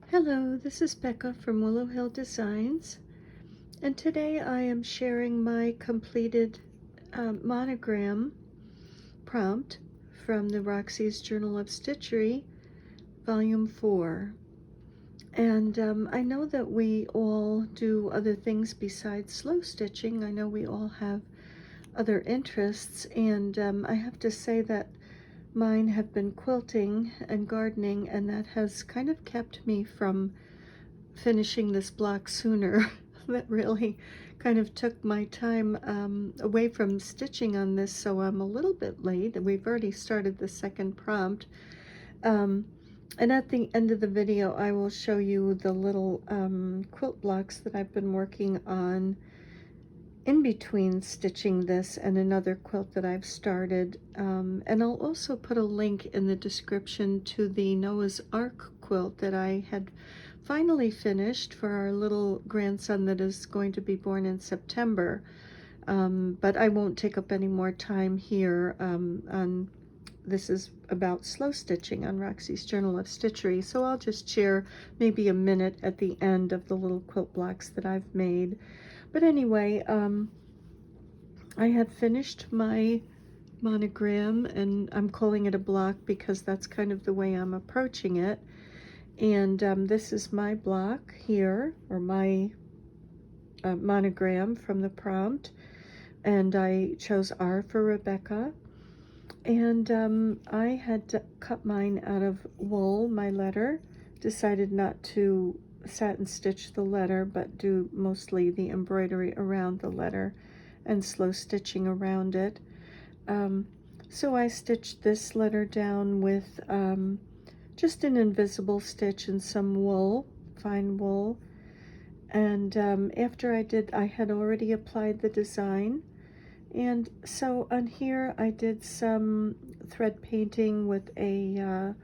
Hello, this is Becca from Willow Hill Designs, and today I am sharing my completed monogram prompt from the Roxy's Journal of Stitchery, Volume 4. And I know that we all do other things besides slow stitching. I know we all have other interests, and I have to say that mine have been quilting and gardening, and that has kind of kept me from finishing this block sooner. That really kind of took my time away from stitching on this, so I'm a little bit late. We've already started the second prompt. And at the end of the video, I will show you the little quilt blocks that I've been working on in between stitching this and another quilt that I've started. And I'll also put a link in the description to the Noah's Ark quilt that I had finally finished for our little grandson that is going to be born in September. But I won't take up any more time here. This is about slow stitching on Roxy's Journal of Stitchery, so I'll just share maybe a minute at the end of the little quilt blocks that I've made. But anyway, I have finished my monogram, and I'm calling it a block because that's kind of the way I'm approaching it. And this is my block here, or my monogram from the prompt, and I chose R for Rebecca. And I had to cut mine out of wool, my letter. Decided not to satin stitch the letter, but do mostly the embroidery around the letter and slow stitching around it. So I stitched this letter down with just an invisible stitch and some wool, fine wool. And after I did, I had already applied the design. And so on here I did some thread painting with a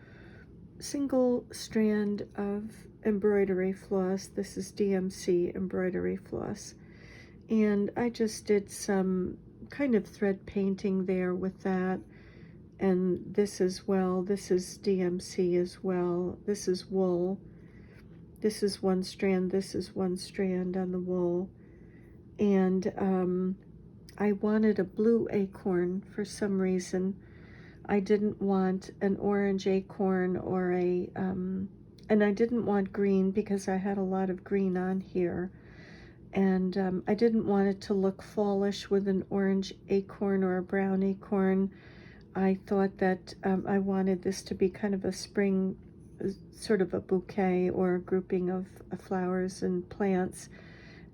single strand of embroidery floss. This is DMC embroidery floss. And I just did some kind of thread painting there with that. And this as well, this is DMC as well. This is wool. This is one strand, this is one strand on the wool. And I wanted a blue acorn for some reason. I didn't want an orange acorn or and I didn't want green because I had a lot of green on here. And I didn't want it to look fallish with an orange acorn or a brown acorn. I thought that I wanted this to be kind of a spring, sort of a bouquet or a grouping of flowers and plants.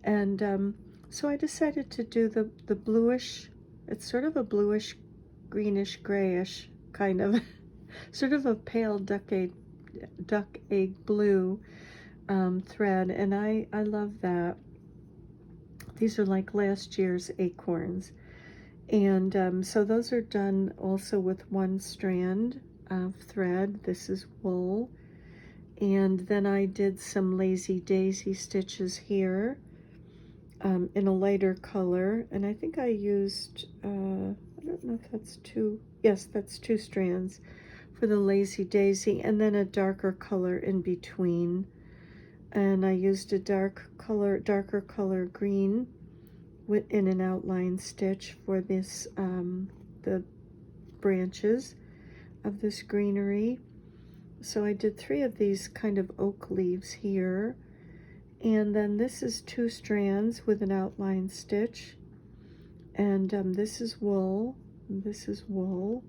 And so I decided to do the bluish, it's sort of a bluish, greenish, grayish kind of, sort of a pale duck egg blue thread, and I love that. These are like last year's acorns. And so those are done also with one strand of thread. This is wool. And then I did some lazy daisy stitches here. In a lighter color, and I think I used, I don't know if that's two, yes, that's two strands for the lazy daisy, and then a darker color in between. And I used a darker color green in an outline stitch for this, the branches of this greenery. So I did 3 of these kind of oak leaves here. And then this is 2 strands with an outline stitch, and this is wool, this is wool,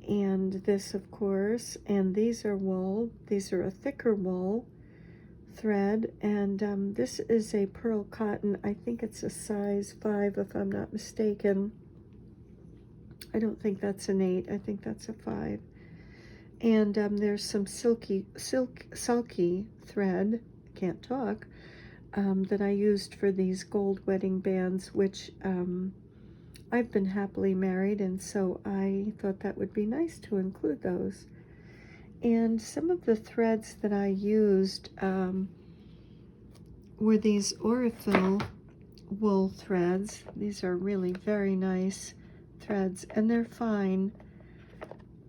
and this of course, and these are wool. These are a thicker wool thread, and this is a pearl cotton. I think it's a size 5 if I'm not mistaken. I don't think that's an 8, I think that's a 5. And there's some sulky thread, can't talk, that I used for these gold wedding bands, which I've been happily married, and so I thought that would be nice to include those. And some of the threads that I used were these Aurifil wool threads. These are really very nice threads, and they're fine.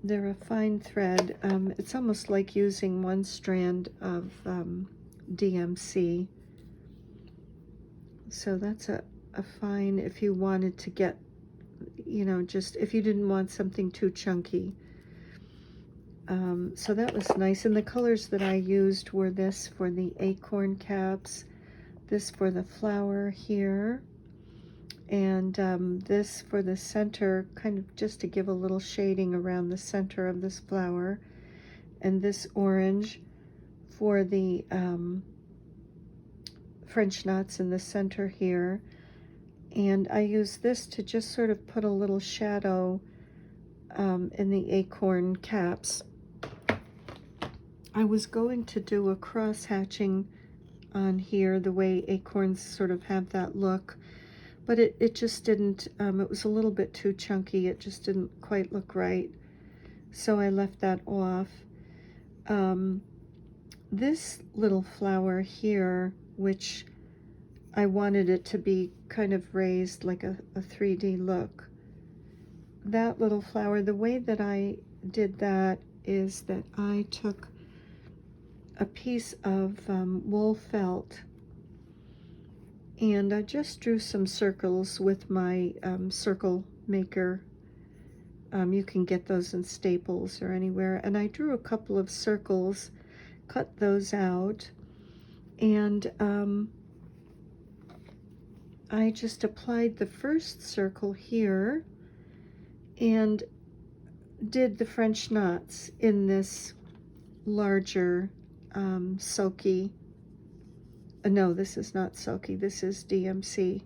They're a fine thread. It's almost like using one strand of DMC. So that's a fine if you wanted to get, you know, just if you didn't want something too chunky. So that was nice. And the colors that I used were this for the acorn caps, this for the flower here, and this for the center, kind of just to give a little shading around the center of this flower, and this orange for the French knots in the center here. And I use this to just sort of put a little shadow in the acorn caps. I was going to do a cross hatching on here, the way acorns sort of have that look, but it just didn't, it was a little bit too chunky. It just didn't quite look right. So I left that off. This little flower here, which I wanted it to be kind of raised like a 3D look. That little flower, the way that I did that is that I took a piece of wool felt, and I just drew some circles with my circle maker. You can get those in Staples or anywhere. And I drew a couple of circles, cut those out, and I just applied the first circle here and did the French knots in this larger silky, no, this is not silky, this is DMC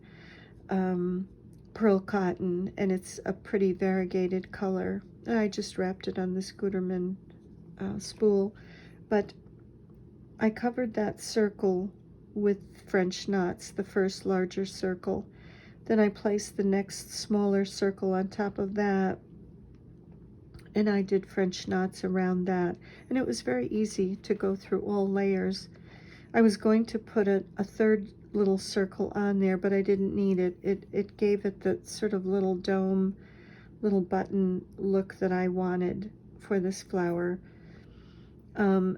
pearl cotton, and it's a pretty variegated color. And I just wrapped it on this Gutermann spool, but I covered that circle with French knots, the first larger circle. Then I placed the next smaller circle on top of that, and I did French knots around that. And it was very easy to go through all layers. I was going to put a third little circle on there, but I didn't need it. It gave it the sort of little dome, little button look that I wanted for this flower.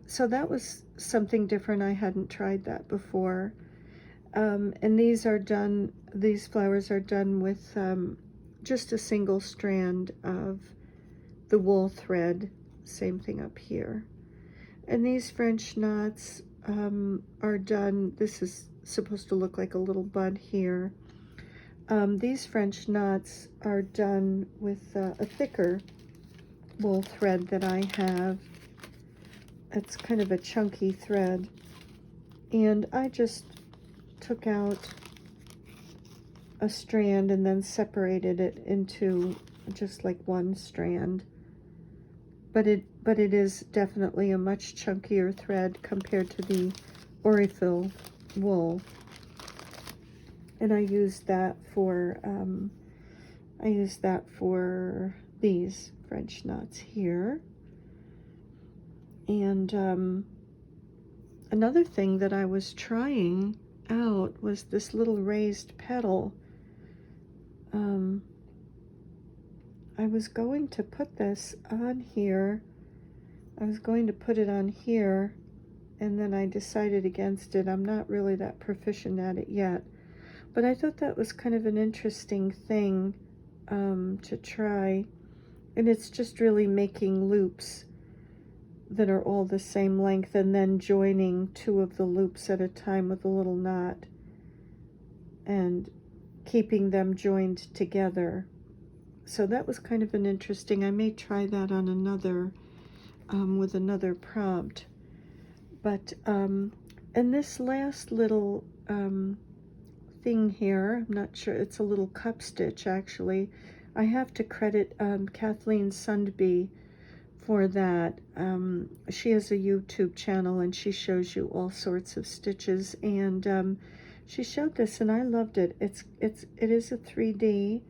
So that was something different. I hadn't tried that before. And these are done, these flowers are done with just a single strand of the wool thread. Same thing up here. And these French knots are done, this is supposed to look like a little bud here. These French knots are done with a thicker wool thread that I have. It's kind of a chunky thread, and I just took out a strand and then separated it into just like one strand. But it is definitely a much chunkier thread compared to the Aurifil wool. And I used that for these French knots here. And another thing that I was trying out was this little raised petal. I was going to put this on here. I was going to put it on here, and then I decided against it. I'm not really that proficient at it yet, but I thought that was kind of an interesting thing to try. And it's just really making loops that are all the same length, and then joining two of the loops at a time with a little knot and keeping them joined together. So that was kind of an interesting, I may try that on another, with another prompt. But, and this last little thing here, I'm not sure, it's a little cup stitch actually. I have to credit Kathleen Sundby for that. She has a YouTube channel and she shows you all sorts of stitches, and she showed this and I loved it. It is a 3D,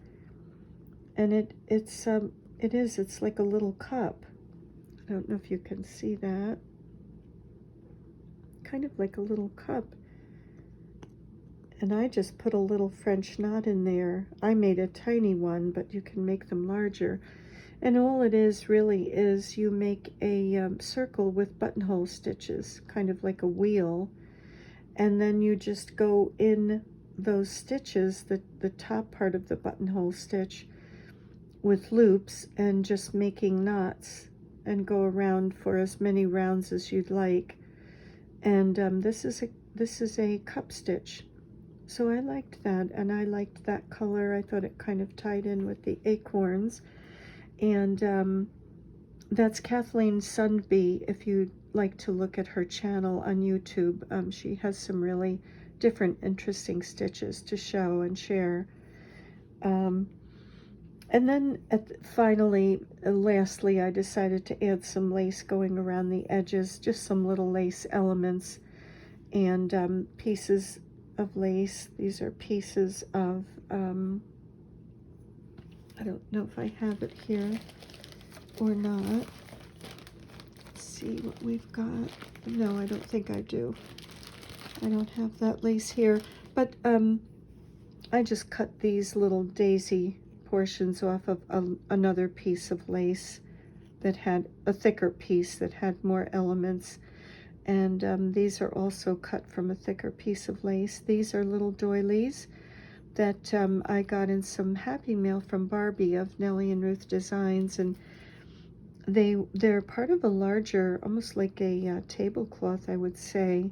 and it's like a little cup. I don't know if you can see that. Kind of like a little cup. And I just put a little French knot in there. I made a tiny one, but you can make them larger. And all it is really is you make a circle with buttonhole stitches, kind of like a wheel, and then you just go in those stitches, the top part of the buttonhole stitch, with loops, and just making knots, and go around for as many rounds as you'd like. And this is a cup stitch, so I liked that, and I liked that color. I thought it kind of tied in with the acorns. And that's Kathleen Sundby, if you'd like to look at her channel on YouTube. She has some really different interesting stitches to show and share. And then lastly, I decided to add some lace going around the edges, just some little lace elements and pieces of lace. These are pieces of, I don't know if I have it here or not. Let's see what we've got. No, I don't think I do. I don't have that lace here, but I just cut these little daisy portions off of another piece of lace that had a thicker piece that had more elements, and these are also cut from a thicker piece of lace. These are little doilies that I got in some Happy Mail from Barbie of Nellie and Ruth Designs, and they're part of a larger, almost like a tablecloth, I would say.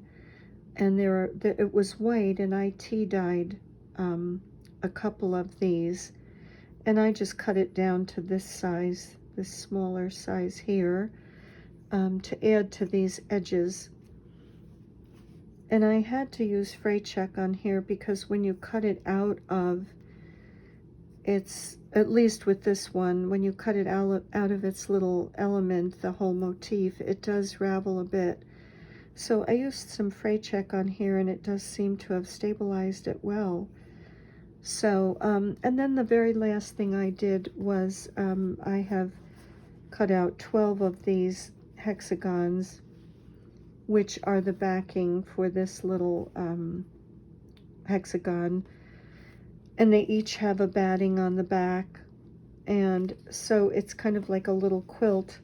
And it was white, and I tea-dyed a couple of these, and I just cut it down to this size, this smaller size here, to add to these edges. And I had to use fray check on here because when you cut it out of its, at least with this one, when you cut it out of its little element, the whole motif, it does ravel a bit. So I used some fray check on here, and it does seem to have stabilized it well. So, and then the very last thing I did was I have cut out 12 of these hexagons, which are the backing for this little hexagon, and they each have a batting on the back, and so it's kind of like a little quilt.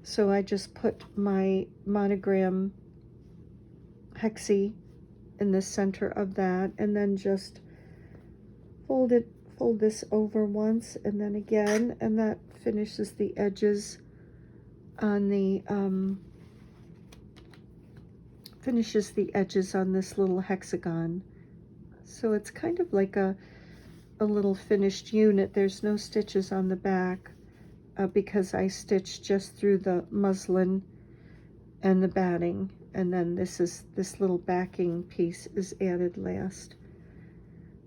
So I just put my Monogram hexie in the center of that, and then just fold this over once, and then again, and that finishes the edges on the this little hexagon. So it's kind of like a little finished unit. There's no stitches on the back because I stitched just through the muslin and the batting, and then this little backing piece is added last.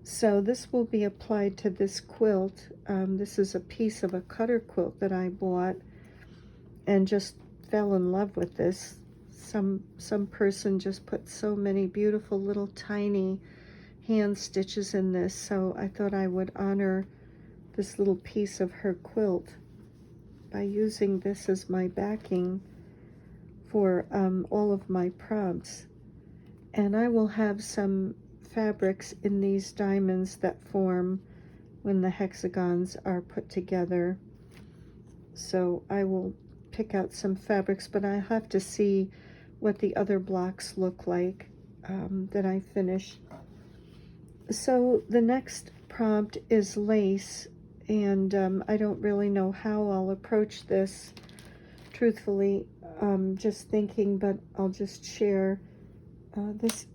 So this will be applied to this quilt. This is a piece of a cutter quilt that I bought and just fell in love with this. Some person just put so many beautiful little tiny hand stitches in this, so I thought I would honor this little piece of her quilt by using this as my backing for all of my prompts. And I will have some fabrics in these diamonds that form when the hexagons are put together. So I will pick out some fabrics, but I have to see what the other blocks look like that I finish. So the next prompt is lace, and I don't really know how I'll approach this, truthfully. Just thinking, but I'll just share. This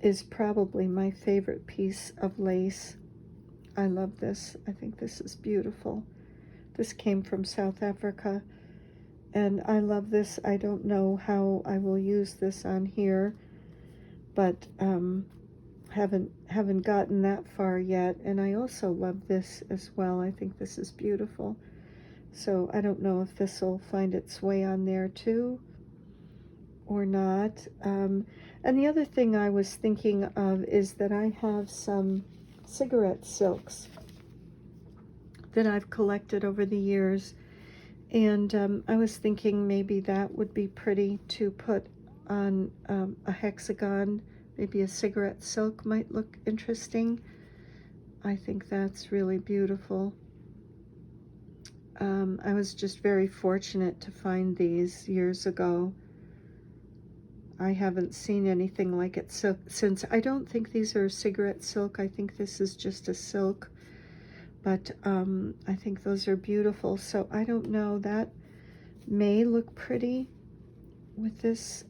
is probably my favorite piece of lace. I love this. I think this is beautiful. This came from South Africa, and I love this. I don't know how I will use this on here, but haven't gotten that far yet. And I also love this as well. I think this is beautiful. So I don't know if this will find its way on there too or not. And the other thing I was thinking of is that I have some cigarette silks that I've collected over the years, and I was thinking maybe that would be pretty to put on a hexagon. Maybe a cigarette silk might look interesting. I think that's really beautiful. I was just very fortunate to find these years ago. I haven't seen anything like it since. I don't think these are cigarette silk. I think this is just a silk, but I think those are beautiful. So I don't know, that may look pretty with this.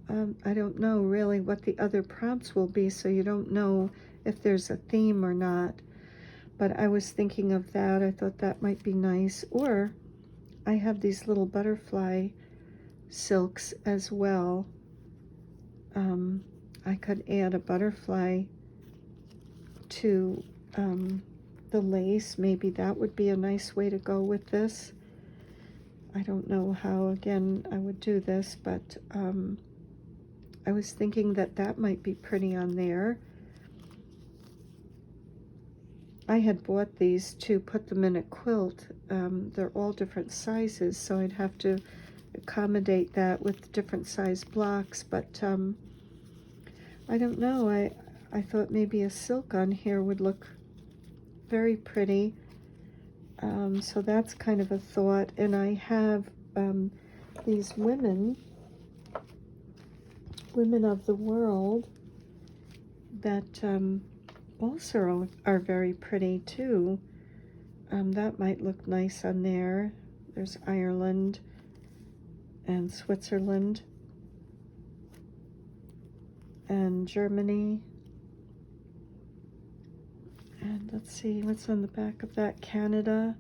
I don't know really what the other prompts will be, so you don't know if there's a theme or not. But I was thinking of that. I thought that might be nice. Or I have these little butterfly silks as well. I could add a butterfly to the lace. Maybe that would be a nice way to go with this. I don't know how, again, I would do this, but I was thinking that that might be pretty on there. I had bought these to put them in a quilt. They're all different sizes, so I'd have to accommodate that with different size blocks, but I don't know. I thought maybe a silk on here would look very pretty. So that's kind of a thought. And I have these women of the world that also are very pretty too. That might look nice on there. There's Ireland and Switzerland and Germany. And let's see what's on the back of that. Canada.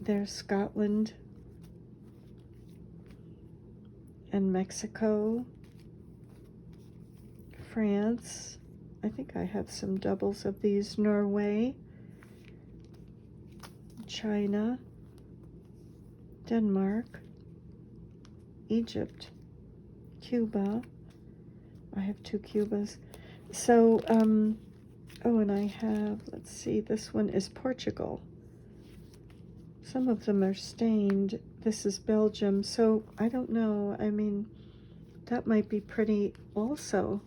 There's Scotland and Mexico. France. I think I have some doubles of these. Norway. China. Denmark. Egypt. Cuba. I have 2 Cubas. So, oh, and I have, let's see, this one is Portugal. Some of them are stained. This is Belgium. So I don't know. I mean, that might be pretty also.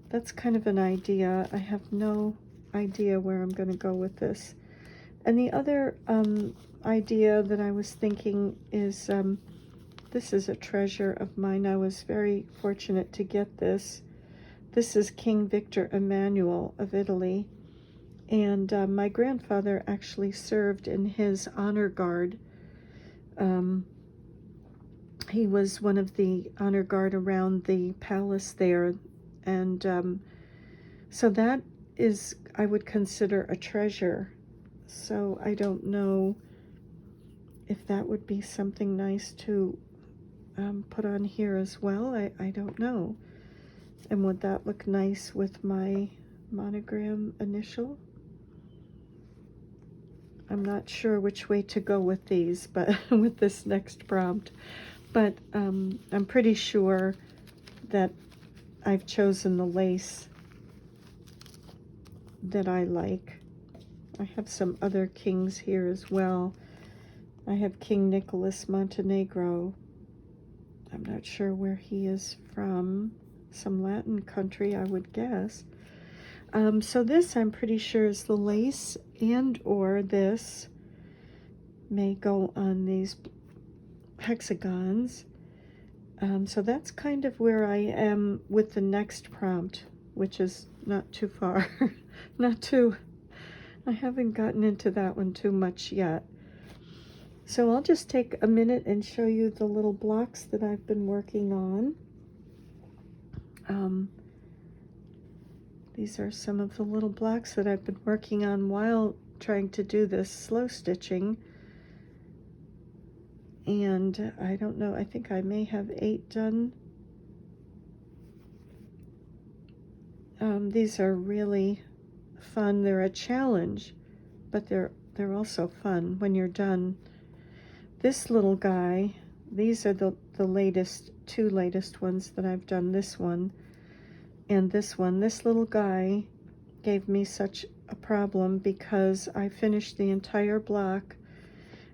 That's kind of an idea. I have no idea where I'm going to go with this. And the other idea that I was thinking is, this is a treasure of mine. I was very fortunate to get this. This is King Victor Emmanuel of Italy. And my grandfather actually served in his honor guard. He was one of the honor guard around the palace there. And so that is, I would consider a treasure. So I don't know if that would be something nice to put on here as well. I don't know. And would that look nice with my monogram initial? I'm not sure which way to go with these, but with this next prompt. But I'm pretty sure that I've chosen the lace that I like. I have some other kings here as well. I have King Nicholas Montenegro. I'm not sure where he is from. Some Latin country, I would guess. So this, I'm pretty sure, is the lace, and or this may go on these hexagons. So that's kind of where I am with the next prompt, which is not too far. I haven't gotten into that one too much yet. So I'll just take a minute and show you the little blocks that I've been working on. These are some of the little blocks that I've been working on while trying to do this slow stitching. And I don't know, I think I may have 8 done. These are really fun. They're a challenge, but they're also fun when you're done. This little guy, these are the latest, 2 latest ones that I've done. This one and this one. This little guy gave me such a problem because I finished the entire block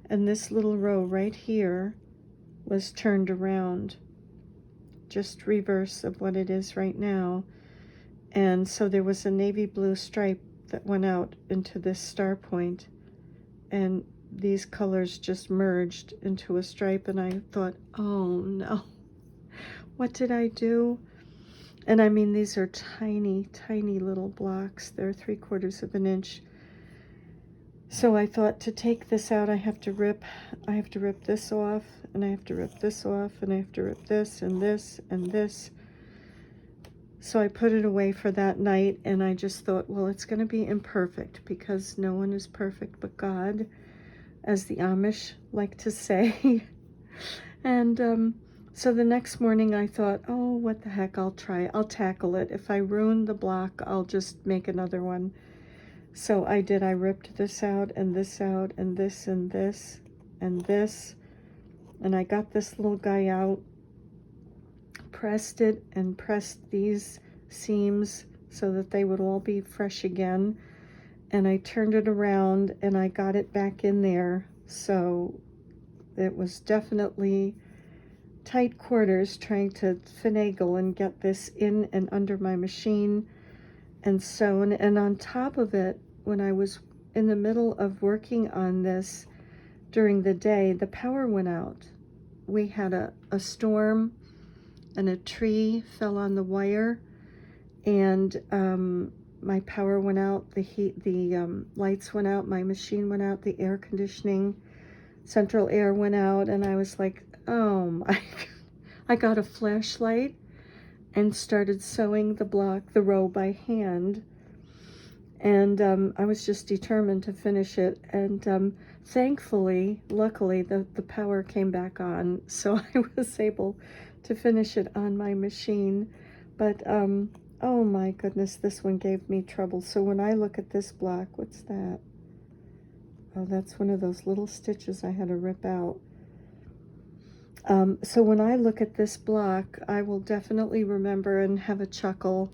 and this little row right here was turned around, just reverse of what it is right now. And so there was a navy blue stripe that went out into this star point, and these colors just merged into a stripe, and I thought, oh no, what did I do? And I mean, these are tiny, tiny little blocks. They're 3/4 of an inch. So I thought, to take this out, I have to rip this off, and I have to rip this off, and I have to rip this and this and this. So I put it away for that night, and I just thought, well, it's going to be imperfect because no one is perfect but God, as the Amish like to say. And so the next morning I thought, oh, what the heck, I'll tackle it. If I ruin the block, I'll just make another one. So I did. I ripped this out and this out and this and this and this, and I got this little guy out, pressed it and pressed these seams so that they would all be fresh again, and I turned it around and I got it back in there. So it was definitely tight quarters trying to finagle and get this in and under my machine and sewn. And on top of it, when I was in the middle of working on this during the day, the power went out. We had a storm, and a tree fell on the wire, and my power went out, the lights went out, my machine went out, the air conditioning, central air went out, and I was like, oh my, I got a flashlight and started sewing the row by hand. And I was just determined to finish it. And thankfully, luckily, the power came back on, so I was able to finish it on my machine. But oh my goodness, this one gave me trouble. So when I look at this block, what's that? Oh, that's one of those little stitches I had to rip out. So when I look at this block, I will definitely remember and have a chuckle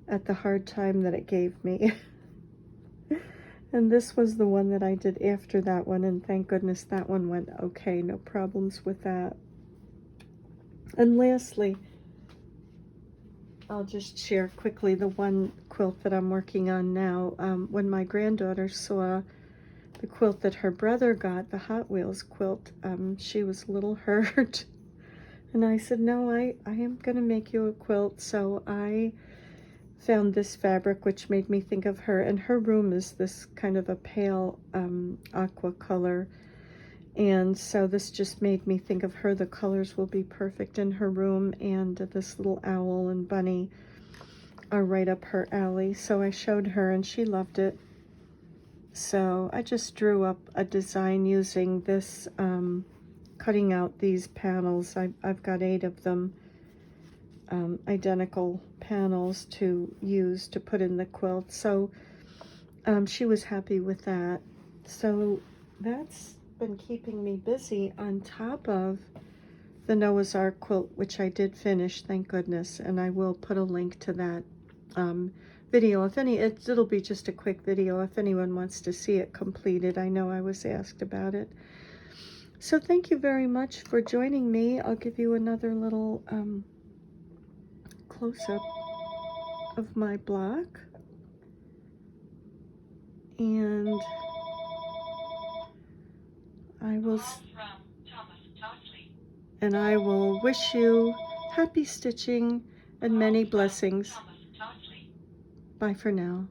at the hard time that it gave me. And this was the one that I did after that one, and thank goodness that one went okay, no problems with that. And lastly, I'll just share quickly the one quilt that I'm working on now. When my granddaughter saw the quilt that her brother got, the Hot Wheels quilt, she was a little hurt. And I said, no, I am going to make you a quilt. So I found this fabric, which made me think of her. And her room is this kind of a pale aqua color. And so this just made me think of her. The colors will be perfect in her room. And this little owl and bunny are right up her alley. So I showed her and she loved it. So I just drew up a design using this, cutting out these panels. I've got 8 of them, identical panels to use to put in the quilt. So she was happy with that. So that's been keeping me busy on top of the Noah's Ark quilt, which I did finish, thank goodness. And I will put a link to that video. It'll be just a quick video if anyone wants to see it completed. I know I was asked about it. So thank you very much for joining me. I'll give you another little close-up of my block. And I will wish you happy stitching and many blessings. Bye for now.